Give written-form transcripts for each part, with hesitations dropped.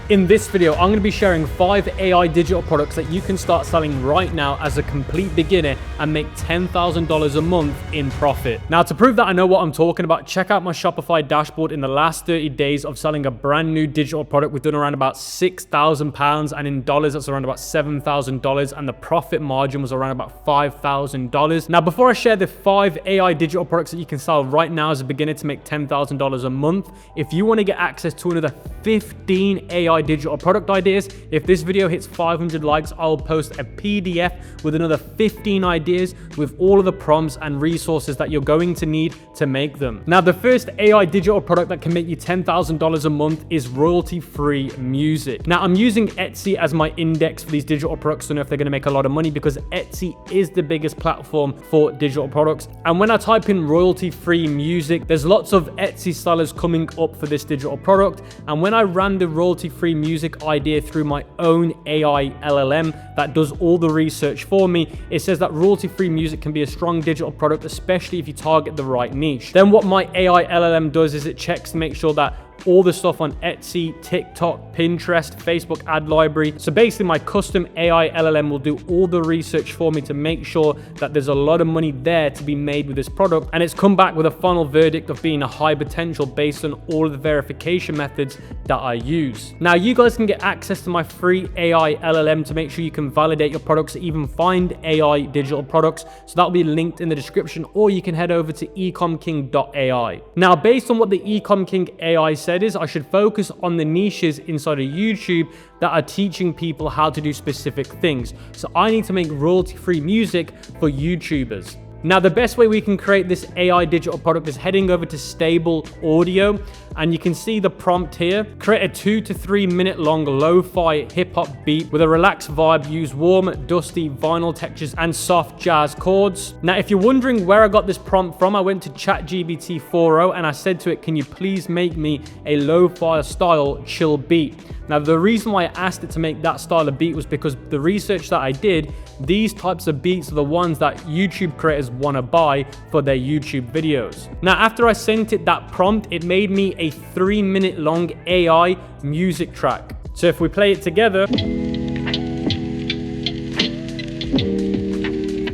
In this video, I'm going to be sharing 5 AI digital products that you can start selling right now as a complete beginner and make $10,000 a month in profit. Now, to prove that I know what I'm talking about, check out my Shopify dashboard. In the last 30 days of selling a brand new digital product, we've done around about £6,000, and in dollars, that's around about $7,000, and the profit margin was around about $5,000. Now, before I share the 5 AI digital products that you can sell right now as a beginner to make $10,000 a month, if you want to get access to another 15 AI digital product ideas, if this video hits 500 likes, I'll post a PDF with another 15 ideas with all of the prompts and resources that you're going to need to make them. Now, the first AI digital product that can make you $10,000 a month is royalty-free music. Now, I'm using Etsy as my index for these digital products to know if they're going to make a lot of money, because Etsy is the biggest platform for digital products. And when I type in royalty-free music, there's lots of Etsy sellers coming up for this digital product. And when I ran the royalty-free music idea through my own AI LLM that does all the research for me, it says that royalty-free music can be a strong digital product, especially if you target the right niche. Then what my AI LLM does is it checks to make sure that all the stuff on Etsy, TikTok, Pinterest, Facebook ad library. So basically my custom AI LLM will do all the research for me to make sure that there's a lot of money there to be made with this product. And it's come back with a final verdict of being a high potential based on all of the verification methods that I use. Now, you guys can get access to my free AI LLM to make sure you can validate your products, even find AI digital products. So that'll be linked in the description, or you can head over to ecomking.ai. Now, based on what the Ecom King AI said is I should focus on the niches inside of YouTube that are teaching people how to do specific things. So I need to make royalty-free music for YouTubers. Now, the best way we can create this AI digital product is heading over to Stable Audio, and you can see the prompt here. Create a 2 to 3 minute long lo-fi hip-hop beat with a relaxed vibe. Use warm, dusty vinyl textures and soft jazz chords. Now, if you're wondering where I got this prompt from, I went to ChatGPT 4.0 and I said to it, can you please make me a lo-fi style chill beat? Now, the reason why I asked it to make that style of beat was because the research that I did, these types of beats are the ones that YouTube creators want to buy for their YouTube videos. Now, after I sent it that prompt, it made me a 3 minute long AI music track. So if we play it together,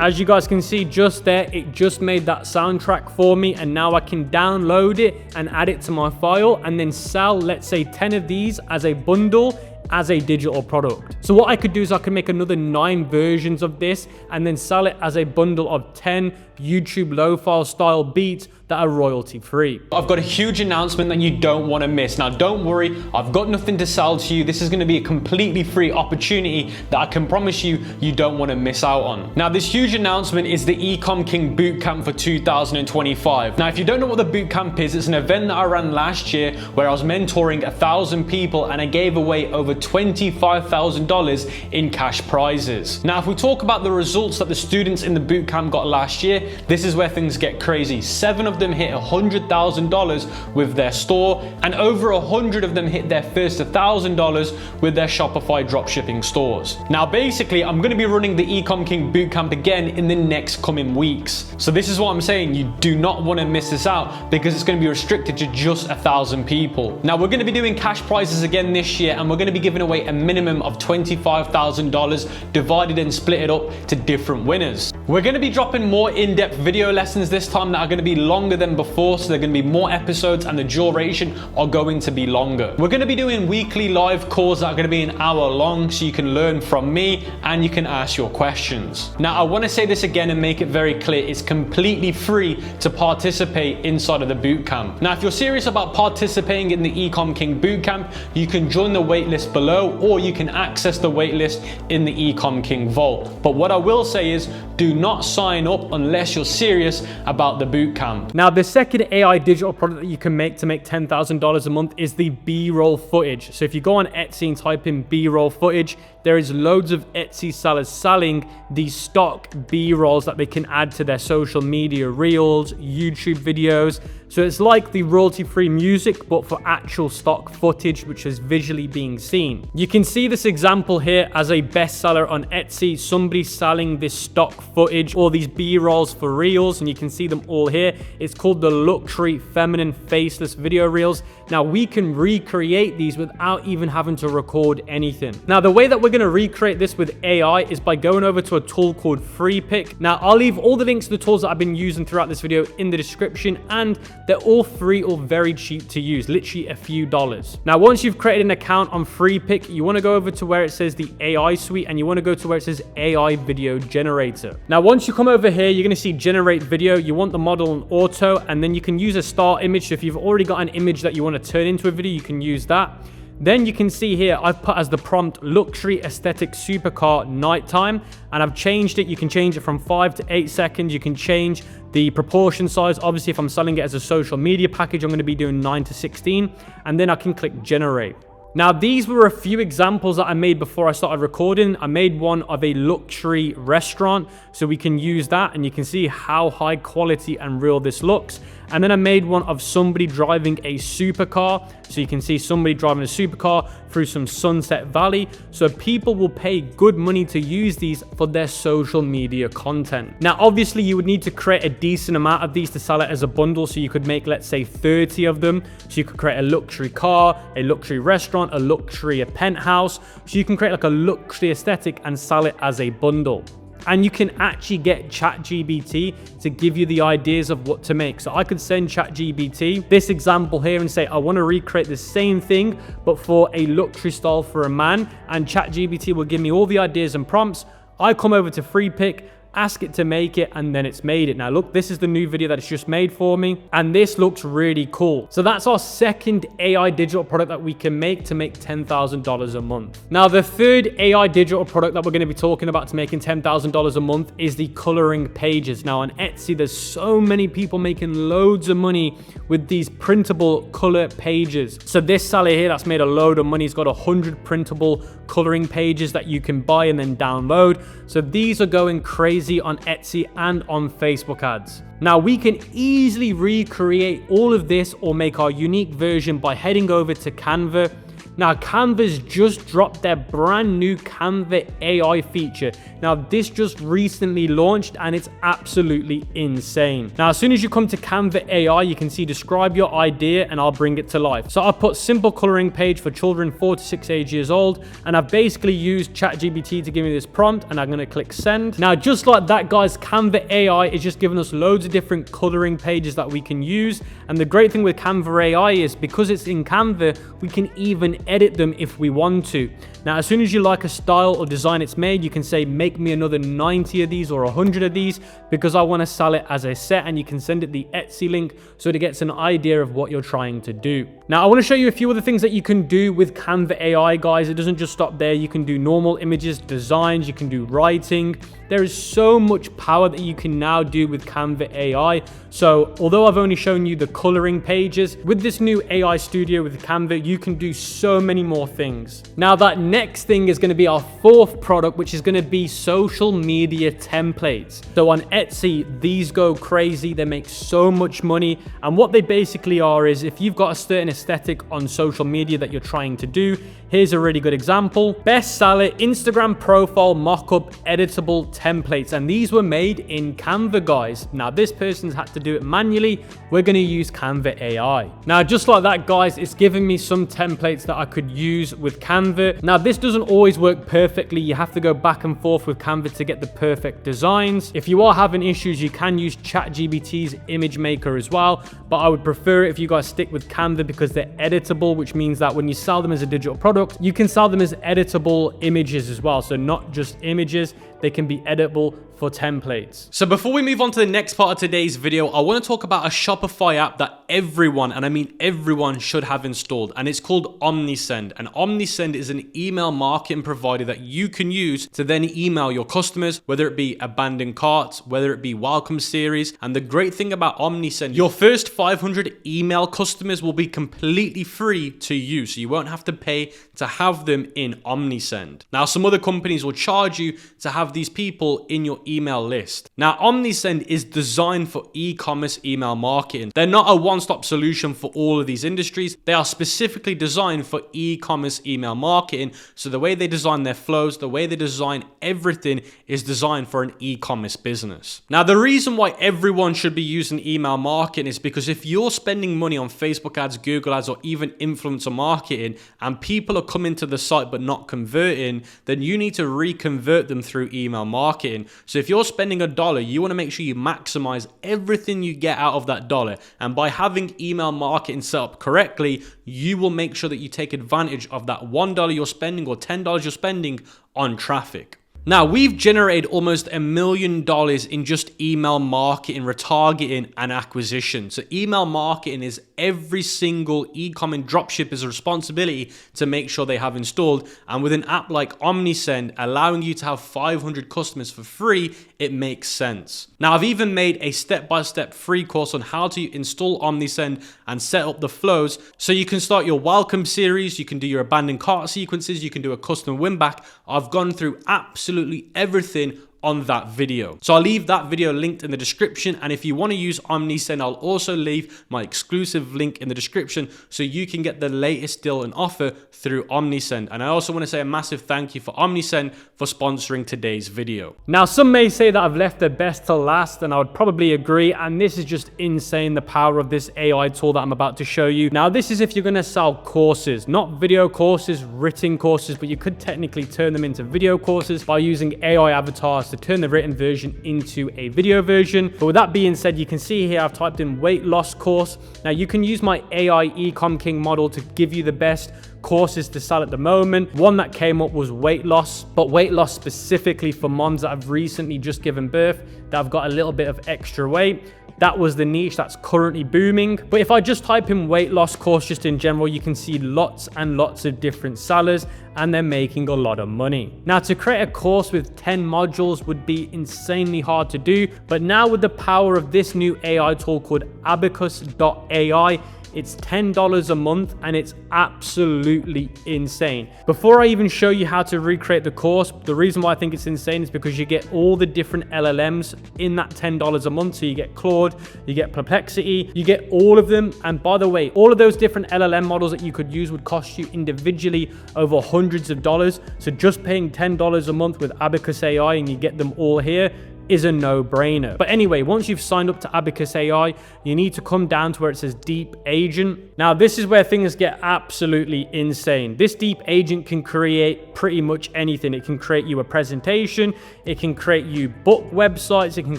as you guys can see just there, it just made that soundtrack for me, and now I can download it and add it to my file and then sell, let's say 10 of these as a bundle as a digital product. So what I could do is I could make another 9 versions of this and then sell it as a bundle of 10 YouTube lo-fi style beats that are royalty free. I've got a huge announcement that you don't want to miss. Now, don't worry, I've got nothing to sell to you. This is going to be a completely free opportunity that I can promise you don't want to miss out on. Now, this huge announcement is the Ecom King Bootcamp for 2025. Now, if you don't know what the bootcamp is, it's an event that I ran last year where I was mentoring 1,000 people and I gave away over $25,000 in cash prizes. Now, if we talk about the results that the students in the bootcamp got last year, this is where things get crazy. 7 of them hit $100,000 with their store, and over 100 of them hit their first $1,000 with their Shopify dropshipping stores. Now, basically, I'm going to be running the Ecom King Bootcamp again in the next coming weeks. So this is what I'm saying. You do not want to miss this out because it's going to be restricted to just 1,000 people. Now, we're going to be doing cash prizes again this year, and we're going to be giving away a minimum of $25,000 divided and split it up to different winners. We're going to be dropping more in-depth video lessons this time that are going to be longer than before, so they're going to be more episodes and the duration are going to be longer. We're going to be doing weekly live calls that are going to be an hour long, so you can learn from me and you can ask your questions. Now, I want to say this again and make it very clear, it's completely free to participate inside of the bootcamp. Now, if you're serious about participating in the Ecom King Bootcamp, you can join the waitlist below, or you can access the waitlist in the Ecom King Vault. But what I will say is, do not sign up unless you're serious about the bootcamp. Now, the second AI digital product that you can make to make $10,000 a month is the B-roll footage. So if you go on Etsy and type in B-roll footage, there is loads of Etsy sellers selling these stock B-rolls that they can add to their social media reels, YouTube videos. So it's like the royalty-free music, but for actual stock footage, which is visually being seen. You can see this example here as a bestseller on Etsy. Somebody selling this stock footage or these B-rolls for reels, and you can see them all here. It's called the luxury feminine faceless video reels. Now we can recreate these without even having to record anything. Now the way that we're going to recreate this with AI is by going over to a tool called FreePic. Now I'll leave all the links to the tools that I've been using throughout this video in the description, and they're all free or very cheap to use, literally a few dollars. Now once you've created an account on FreePic, you want to go over to where it says the AI suite, and you want to go to where it says AI video generator. Now once you come over here, you're going to see generate video. You want the model on auto, and then you can use a start image. So if you've already got an image that you want to turn into a video, you can use that. Then you can see here, I've put as the prompt luxury aesthetic supercar nighttime, and I've changed it. You can change it from 5 to 8 seconds. You can change the proportion size. Obviously, if I'm selling it as a social media package, I'm going to be doing 9:16, and then I can click generate. Now, these were a few examples that I made before I started recording. I made one of a luxury restaurant, so we can use that, and you can see how high quality and real this looks. And then I made one of somebody driving a supercar, so you can see somebody driving a supercar through some Sunset Valley. So people will pay good money to use these for their social media content. Now, obviously, you would need to create a decent amount of these to sell it as a bundle. So you could make, let's say, 30 of them. So you could create a luxury car, a luxury restaurant, a luxury penthouse. So you can create like a luxury aesthetic and sell it as a bundle. And you can actually get ChatGPT to give you the ideas of what to make. So I could send ChatGPT this example here and say, I want to recreate the same thing, but for a luxury style for a man. And ChatGPT will give me all the ideas and prompts. I come over to FreePic, ask it to make it, and then it's made it. Now look, this is the new video that it's just made for me, and this looks really cool. So that's our second AI digital product that we can make to make $10,000 a month. Now the third AI digital product that we're going to be talking about to making $10,000 a month is the coloring pages. Now on Etsy, there's so many people making loads of money with these printable color pages. So this seller here that's made a load of money, he's got 100 printable coloring pages that you can buy and then download. So these are going crazy on Etsy and on Facebook ads. Now we can easily recreate all of this or make our unique version by heading over to Canva. Now Canva's just dropped their brand new Canva AI feature. Now this just recently launched and it's absolutely insane. Now as soon as you come to Canva AI, you can see describe your idea and I'll bring it to life. So I'll put simple coloring page for children 4 to 6 years old, and I've basically used ChatGPT to give me this prompt, and I'm going to click send. Now just like that, guys, Canva AI is just giving us loads of different coloring pages that we can use. And the great thing with Canva AI is because it's in Canva, we can even edit them if we want to. Now as soon as you like a style or design it's made, you can say make me another 90 of these or 100 of these because I want to sell it as a set, and you can send it the Etsy link so it gets an idea of what you're trying to do. Now I want to show you a few other things that you can do with Canva AI, guys. It doesn't just stop there. You can do normal images, designs, you can do writing. There is so much power that you can now do with Canva AI. So although I've only shown you the coloring pages, with this new AI studio with Canva, you can do so many more things. Now that next thing is going to be our fourth product, which is going to be social media templates. So on Etsy, these go crazy. They make so much money. And what they basically are is if you've got a certain aesthetic on social media that you're trying to do, here's a really good example. Bestseller Instagram profile mockup editable templates. And these were made in Canva, guys. Now this person's had to do it manually. We're going to use Canva AI. Now just like that, guys, it's giving me some templates that I could use with Canva. Now this doesn't always work perfectly. You have to go back and forth with Canva to get the perfect designs. If you are having issues, you can use ChatGPT's image maker as well, but I would prefer it if you guys stick with Canva because they're editable, which means that when you sell them as a digital product, you can sell them as editable images as well. So not just images, they can be editable for templates. So before we move on to the next part of today's video, I want to talk about a Shopify app that everyone, and I mean everyone, should have installed, and it's called Omnisend. And Omnisend is an email marketing provider that you can use to then email your customers, whether it be abandoned carts, whether it be welcome series. And the great thing about Omnisend, your first 500 email customers will be completely free to use, so you won't have to pay to have them in Omnisend. Now, some other companies will charge you to have have these people in your email list. Now, OmniSend is designed for e-commerce email marketing. They're not a one-stop solution for all of these industries. They are specifically designed for e-commerce email marketing. So the way they design their flows, the way they design everything is designed for an e-commerce business. Now, the reason why everyone should be using email marketing is because if you're spending money on Facebook ads, Google ads, or even influencer marketing, and people are coming to the site but not converting, then you need to reconvert them through email marketing. So if you're spending $1, you want to make sure you maximize everything you get out of that dollar. And by having email marketing set up correctly, you will make sure that you take advantage of that $1 you're spending or $10 you're spending on traffic. Now, we've generated almost $1 million in just email marketing, retargeting, and acquisition. So email marketing is every single e-com and dropshipper's responsibility to make sure they have installed. And with an app like OmniSend allowing you to have 500 customers for free, it makes sense. Now, I've even made a step-by-step free course on how to install OmniSend and set up the flows so you can start your welcome series, you can do your abandoned cart sequences, you can do a custom win back. I've gone through absolutely everything on that video. So I'll leave that video linked in the description. And if you want to use OmniSend, I'll also leave my exclusive link in the description so you can get the latest deal and offer through OmniSend. And I also want to say a massive thank you for OmniSend for sponsoring today's video. Now, some may say that I've left the best to last, and I would probably agree. And this is just insane, the power of this AI tool that I'm about to show you. Now, this is if you're going to sell courses, not video courses, written courses, but you could technically turn them into video courses by using AI avatars to turn the written version into a video version. But with that being said, you can see here I've typed in weight loss course. Now you can use my AI Ecom King model to give you the best courses to sell at the moment. One that came up was weight loss, but weight loss specifically for moms that have recently just given birth, that have got a little bit of extra weight. That was the niche that's currently booming. But if I just type in weight loss course just in general, you can see lots and lots of different sellers, and they're making a lot of money. Now, to create a course with 10 modules would be insanely hard to do, but now with the power of this new AI tool called abacus.ai, it's $10 a month and it's absolutely insane. Before I even show you how to recreate the course, the reason why I think it's insane is because you get all the different LLMs in that $10 a month. So you get Claude, you get Perplexity, you get all of them. And by the way, all of those different LLM models that you could use would cost you individually over hundreds of dollars. So just paying $10 a month with Abacus AI and you get them all here is a no-brainer. But anyway, once you've signed up to Abacus AI, you need to come down to where it says Deep Agent. Now, this is where things get absolutely insane. This Deep Agent can create pretty much anything. It can create you a presentation, it can create you book websites, it can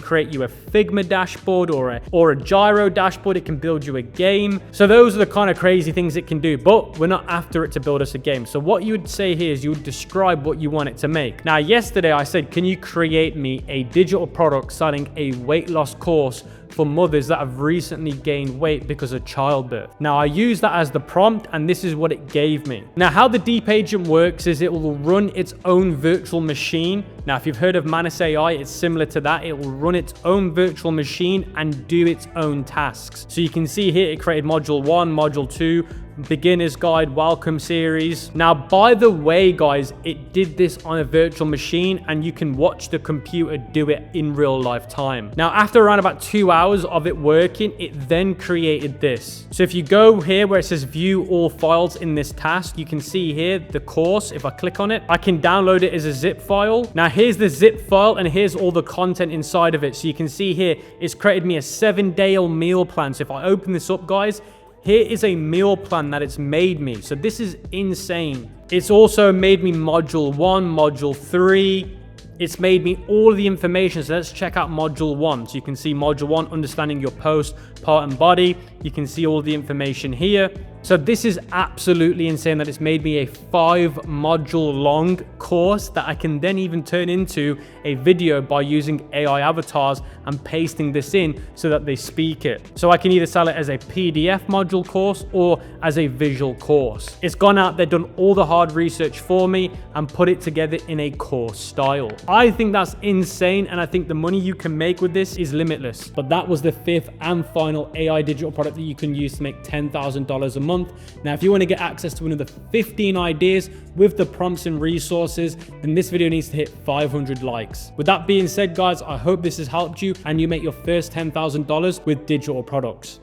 create you a Figma dashboard or a Gyro dashboard, it can build you a game. So those are the kind of crazy things it can do, but we're not after it to build us a game. So what you would say here is you would describe what you want it to make. Now, yesterday I said, can you create me a digital product selling a weight loss course for mothers that have recently gained weight because of childbirth? Now, I used that as the prompt and this is what it gave me. Now, how the Deep Agent works is it will run its own virtual machine. Now, if you've heard of Manus AI, it's similar to that. It will run its own virtual machine and do its own tasks. So you can see here, it created module 1, module 2, beginner's guide, welcome series. Now, by the way, guys, it did this on a virtual machine and you can watch the computer do it in real life time. Now, after around about 2 hours of it working, it then created this. So if you go here where it says view all files in this task, you can see here the course. If I click on it, I can download it as a zip file. Now, here's the zip file and here's all the content inside of it. So you can see here, it's created me a 7-day meal plan. So if I open this up, guys, here is a meal plan that it's made me. So this is insane. It's also made me module 1, module 3. It's made me all of the information. So let's check out module 1. So you can see module 1, understanding your post, part and body. You can see all the information here. So this is absolutely insane that it's made me a 5-module long course that I can then even turn into a video by using AI avatars and pasting this in so that they speak it. So I can either sell it as a PDF module course or as a visual course. It's gone out there, done all the hard research for me and put it together in a course style. I think that's insane, and I think the money you can make with this is limitless. But that was the 5th and final AI digital product that you can use to make $10,000 a month month. Now, if you want to get access to another 15 ideas with the prompts and resources, then this video needs to hit 500 likes. With that being said, guys, I hope this has helped you and you make your first $10,000 with digital products.